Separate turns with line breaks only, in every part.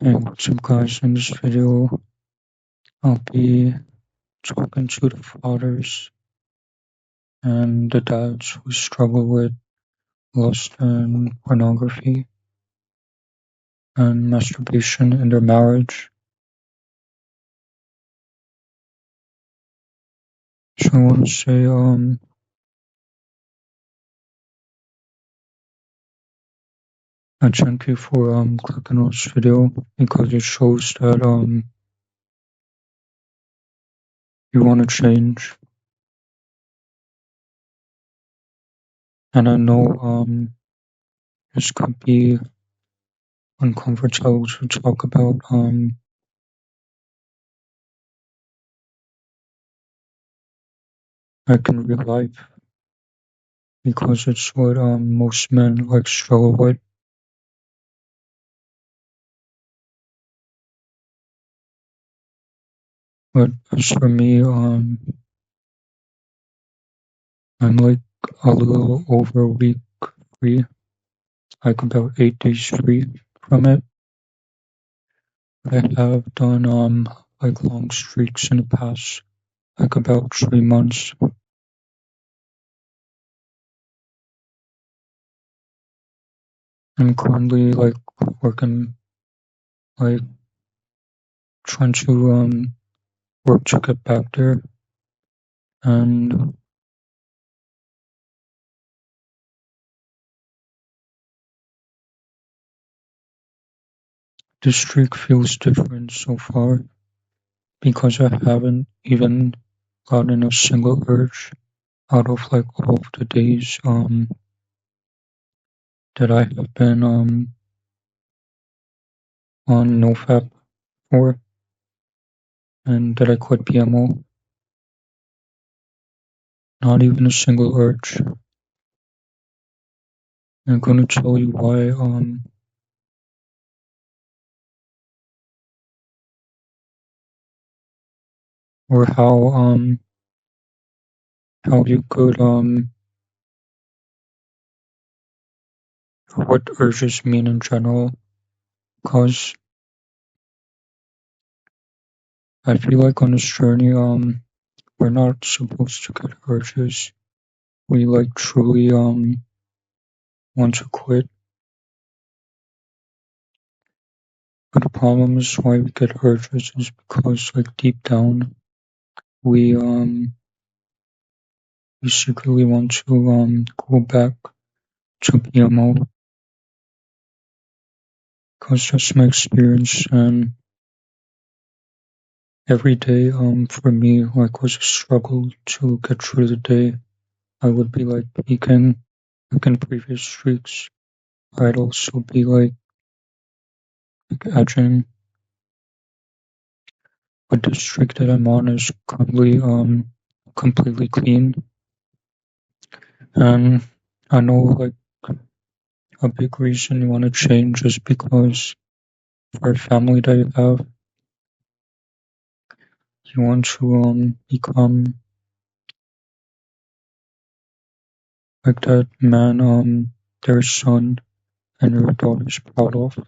Hey, what's up guys? In this video, I'll be talking to the fathers and the dads who struggle with lust and pornography and masturbation in their marriage. So I want to say, I thank you for clicking on this video because it shows that you want to change. And I know this could be uncomfortable to talk about like in real life because it's what most men like struggle with. But as for me, I'm like a little over a week free, like about 8 days free from it. But I have done like long streaks in the past, like about 3 months. I'm currently like working, like trying to work to get back there, and the streak feels different so far because I haven't even gotten a single urge out of like all of the days that I have been on NoFap for, and that I quit PMO. Not even a single urge. I'm gonna tell you why or how you could what urges mean in general, because I feel like on this journey we're not supposed to get urges. We like truly want to quit. But the problem is why we get urges is because like deep down we secretly want to go back to PMO, because that's my experience. And every day for me like was a struggle to get through the day. I would be like peaking like in previous streaks. I'd also be like edging, but the streak that I'm on is currently completely clean. And I know like a big reason you want to change is because for a family that you have, you want to become like that man their son and your daughter's proud of.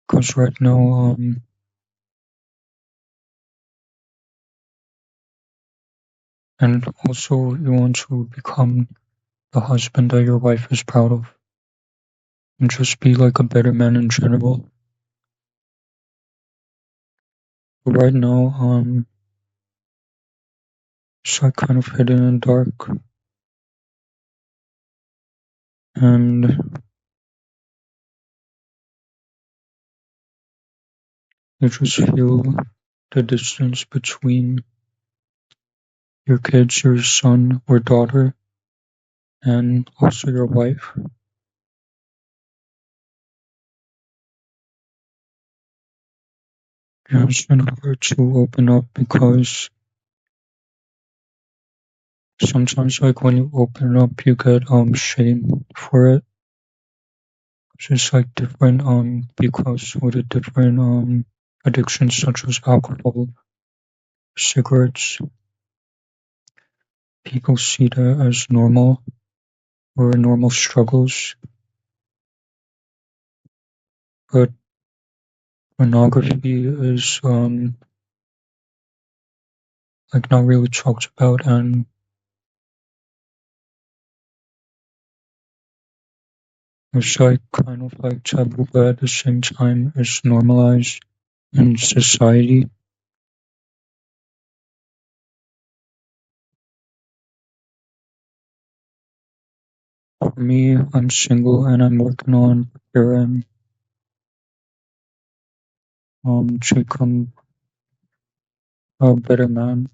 Because right now and also you want to become the husband that your wife is proud of, and just be like a better man in general. But right now it's like kind of hidden and dark, and you just feel the distance between your kids, your son or daughter, and also your wife. It's been hard to open up because sometimes like when you open up you get shame for it. It's just like different because with the different addictions such as alcohol, cigarettes, people see that as normal, or normal struggles, but pornography is like not really talked about, and it's like kind of like taboo, but at the same time it's normalized in society. For me, I'm single and I'm working on P0rn to become a better man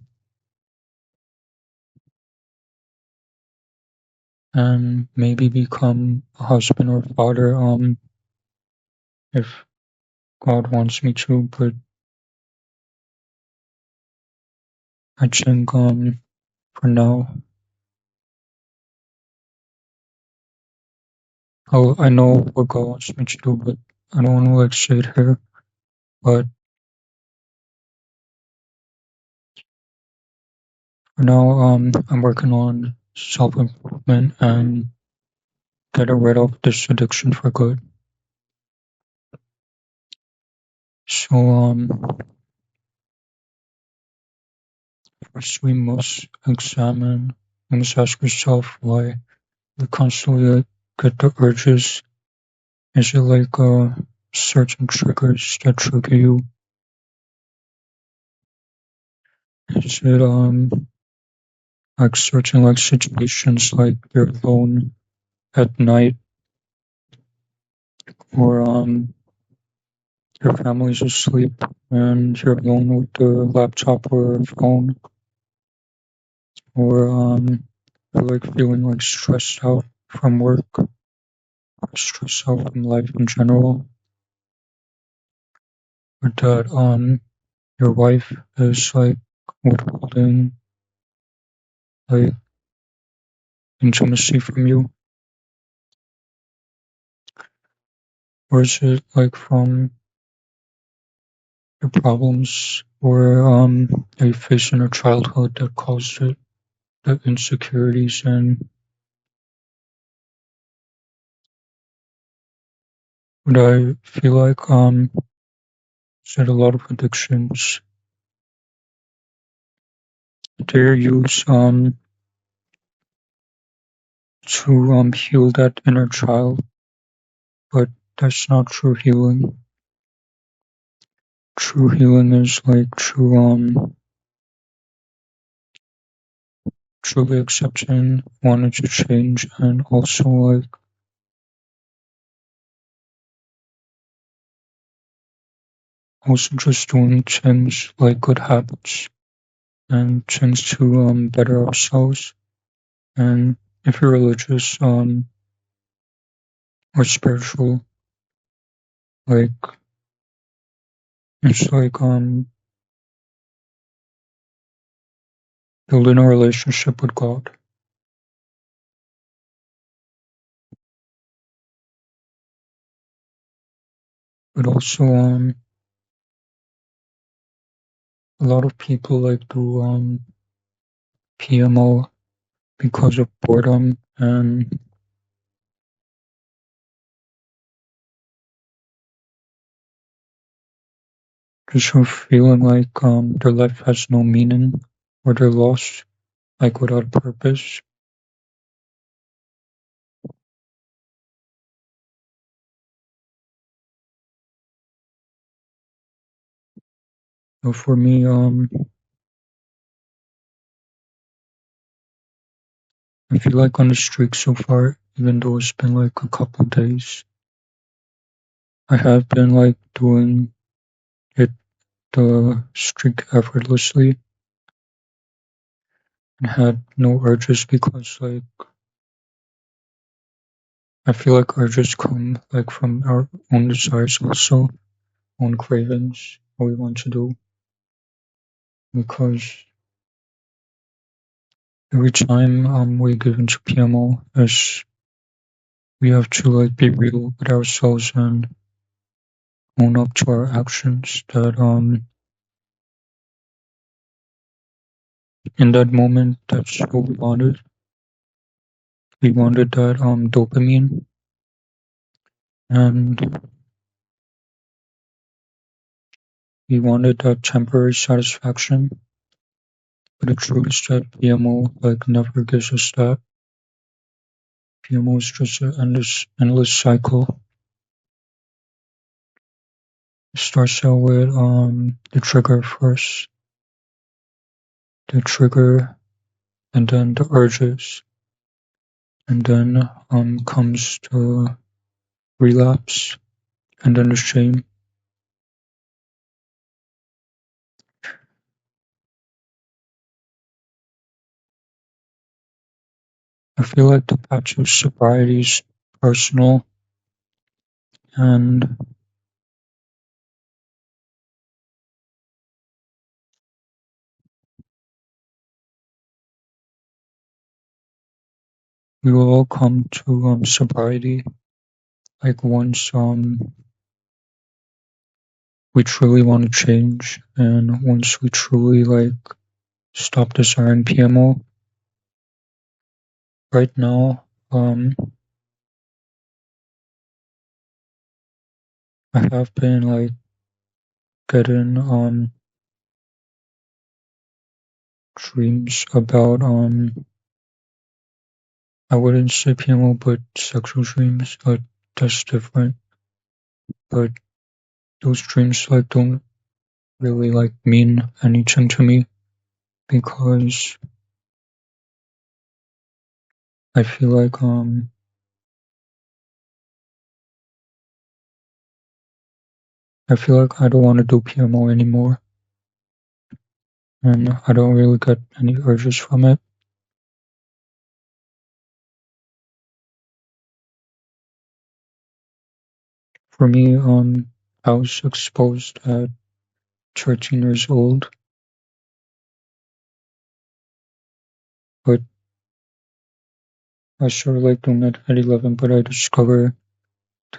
and maybe become a husband or father if God wants me to, but I think for now I know what God wants me to do, but I don't want to like say it here. But for now, I'm working on self-improvement and getting rid of this addiction for good. So first we must ask yourself why you constantly get the urges. Is it like certain triggers that trigger you? Is it like certain like situations like you're alone at night, or your family's asleep and you're alone with the laptop or phone, or you're like feeling like stressed out from work or stressed out from life in general, or that your wife is like withholding like intimacy from you, or is it like from your problems or that you faced in your childhood that caused it, the insecurities, and what I feel like said a lot of addictions they're used to heal that inner child, but that's not true healing. True healing is like truly accepting, wanting to change, and also just doing things like good habits and things to better ourselves. And if you're religious or spiritual, like it's like building a relationship with God. But also a lot of people like do PMO because of boredom and just for feeling like their life has no meaning or they're lost, like without purpose. So for me, I feel like on the streak so far, even though it's been like a couple of days, I have been like doing it the streak effortlessly and had no urges because like I feel like urges come like from our own desires also, own cravings, what we want to do. Because every time we give into PMO, as we have to like be real with ourselves and own up to our actions that in that moment that's what we wanted. we wanted that dopamine, and we wanted that temporary satisfaction. But the truth is that PMO never gives us that. PMO is just an endless cycle. It starts out with the trigger first, the trigger, and then the urges, and then comes the relapse, and then the shame. I feel like the patch of sobriety is personal, and we will all come to sobriety once we truly want to change, and once we truly stop desiring PMO. Right now, I have been getting dreams about I wouldn't say PMO, but sexual dreams, but that's different. But those dreams don't really mean anything to me, because I feel like I don't want to do PMO anymore, and I don't really get any urges from it. For me, I was exposed at 13 years old, but I started doing it at 11, but I discovered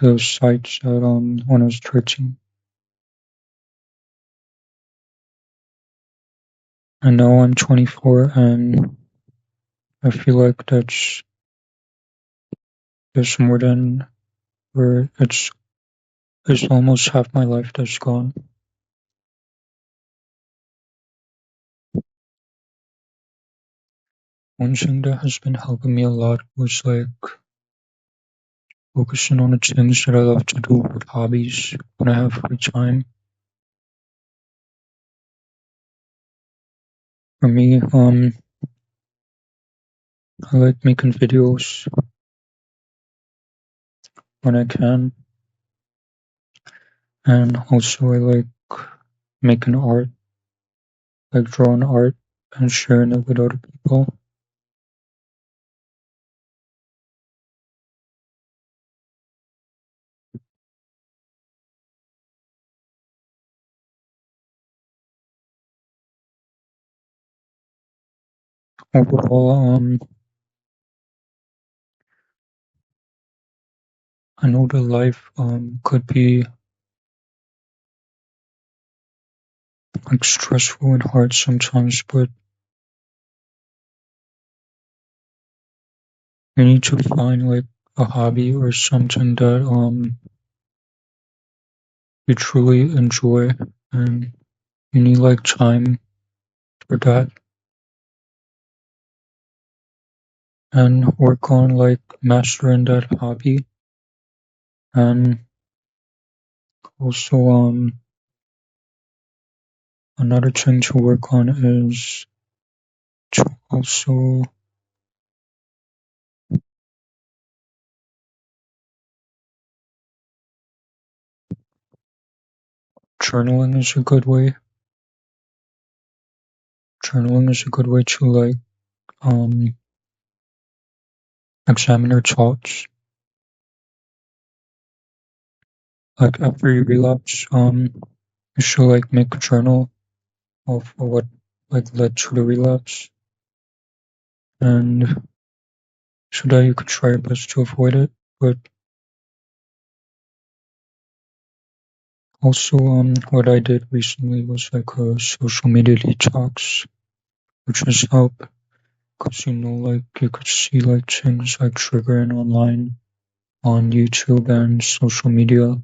those sites at when I was 13. And now I'm 24, and I feel like there's more than where it's almost half my life that's gone. One thing that has been helping me a lot was focusing on the things that I love to do with hobbies when I have free time. For me, I like making videos when I can, and also I like making art, drawing art and sharing it with other people. Overall, I know that life could be stressful and hard sometimes, but you need to find a hobby or something that you truly enjoy, and you need time for that, and work on mastering that hobby. And also another thing to work on is to also journaling is a good way. Journaling is a good way to examine your thoughts. After you relapse, you should make a journal of what led to the relapse, and so that you could try your best to avoid it. But also, what I did recently was a social media detox, which has helped Cause like you could see like things like triggering online on YouTube and social media,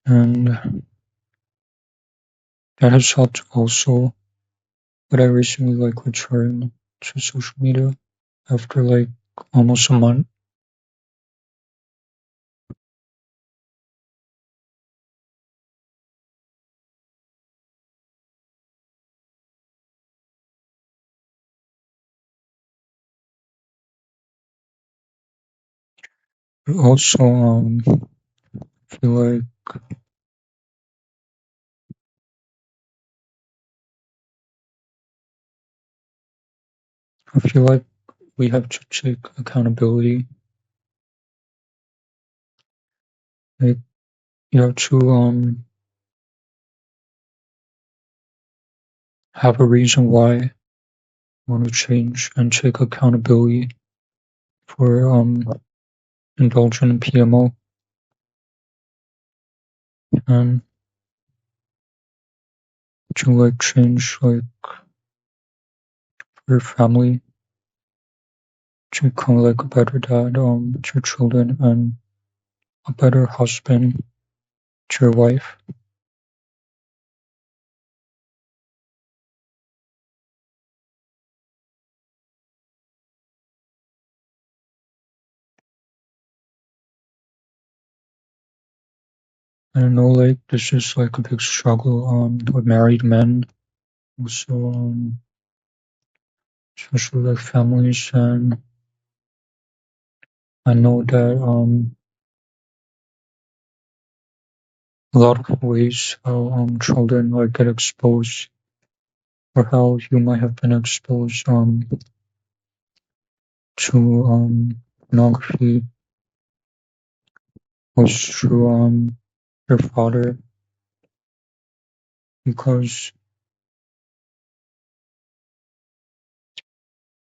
and that has helped also. But I recently like returned to social media after like almost a month. But also, feel like I feel like we have to take accountability. Like you have to have a reason why you want to change and take accountability for indulging in PMO and to like change like your family to become like a better dad to your children and a better husband to your wife. And I know like this is like a big struggle with married men also especially like families, and I know that a lot of ways how children like get exposed or how you might have been exposed to pornography was through your father, because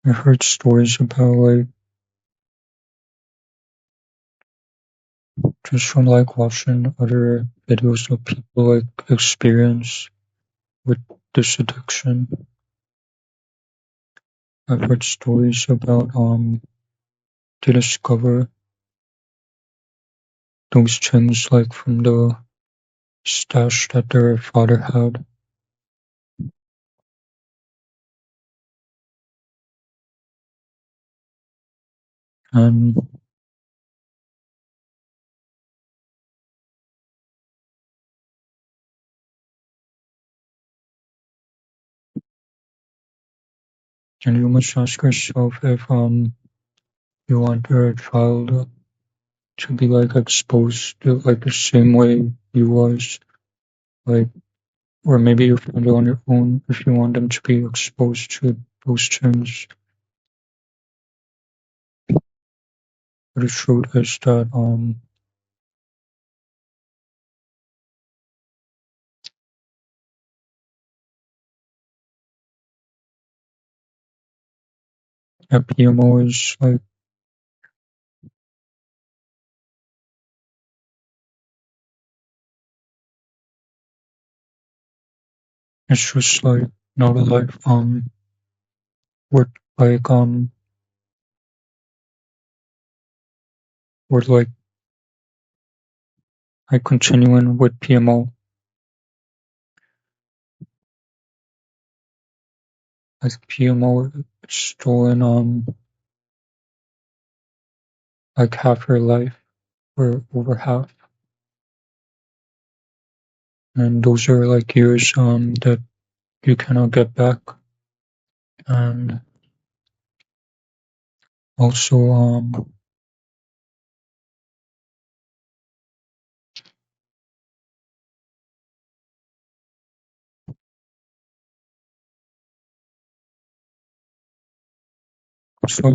I heard stories about like just from like watching other videos of people like experience with this addiction. I've heard stories about they discover those things like from the stash that their father had, and you must ask yourself if you want your child to be like exposed to like the same way you was, like, or maybe you find it on your own if you want them to be exposed to those things. But the truth is that a PMO is like it's just like not a life worth like worth like continuing with PMO. Like PMO stolen like half your life or over half, and those are like years that you cannot get back. And also so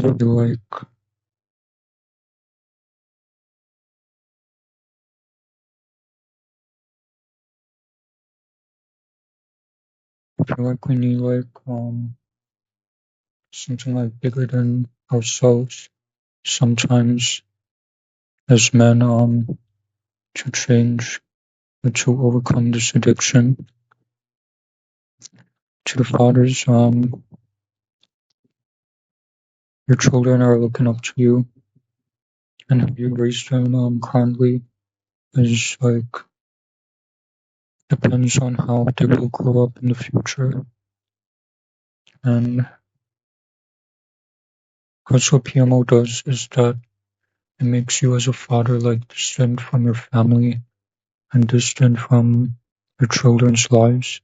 I feel like we need like something like bigger than ourselves sometimes as men to change or to overcome this addiction. To the fathers, your children are looking up to you, and how you raise them kindly is like depends on how they will grow up in the future. And because what PMO does is that it makes you as a father like distant from your family and distant from your children's lives,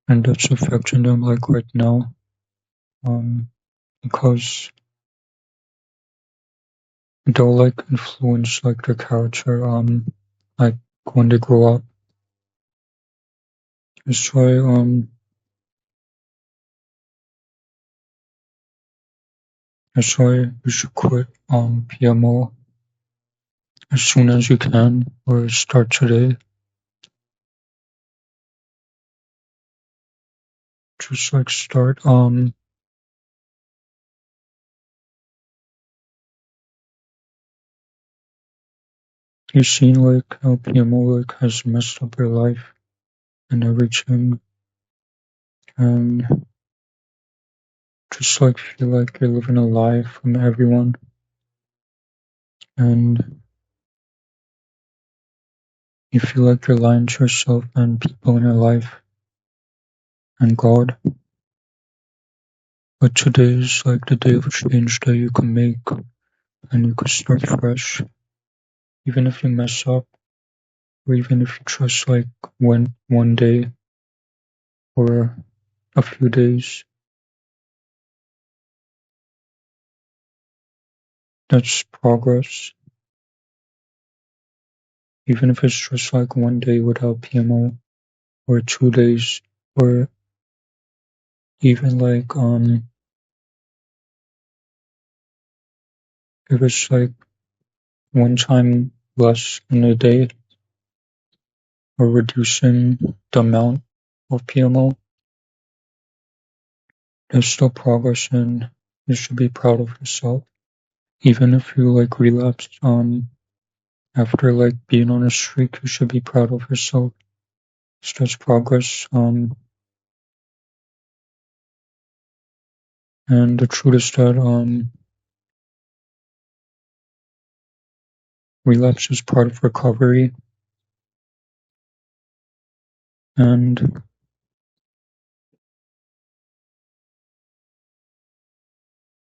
and that's affecting them like right now. Because they'll like influence like their character like when they grow up. That's why you should quit PMO as soon as you can, or start today. Just like start you've seen like how PMO like has messed up your life and everything, and just like feel like you're living a lie from everyone, and you feel like you're lying to yourself and people in your life and God. But today is like the day of change that you can make, and you can start fresh, even if you mess up, or even if you just like one day or a few days. That's progress. Even if it's just like one day without PMO, or 2 days, or even like if it's like one time less in a day, or reducing the amount of PMO, there's still progress, and you should be proud of yourself. Even if you like relapse after like being on a streak, you should be proud of yourself. That's progress. And the truth is that relapse is part of recovery, and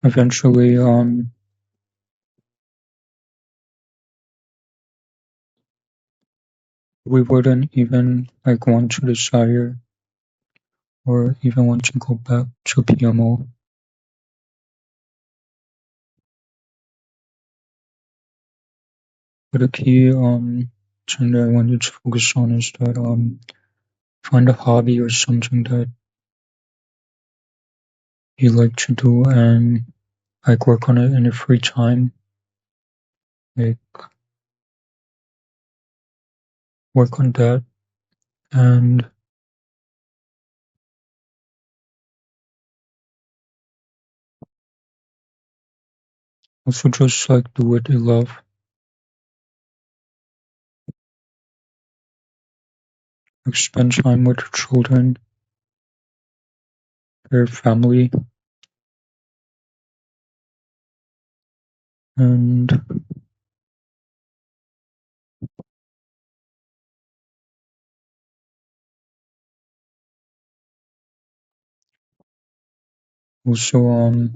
eventually we wouldn't even like want to desire or even want to go back to PMO. But the key thing that I want you to focus on is that find a hobby or something that you like to do, and like work on it in your free time. Like work on that, and also just like do what you love. Like spend time with your children, your family, and also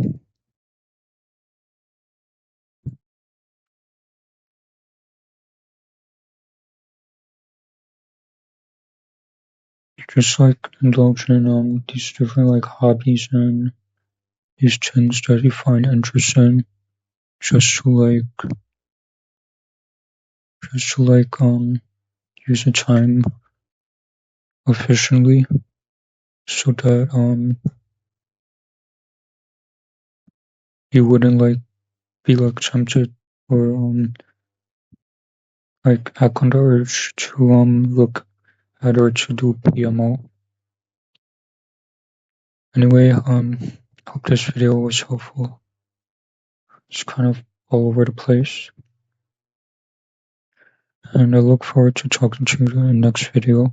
just like indulge in these different like hobbies and these things that you find interesting, just to use the time efficiently, so that you wouldn't like be like tempted or like act on the urge to look at or to do PMO. Anyway, hope this video was helpful. It's kind of all over the place, and I look forward to talking to you in the next video.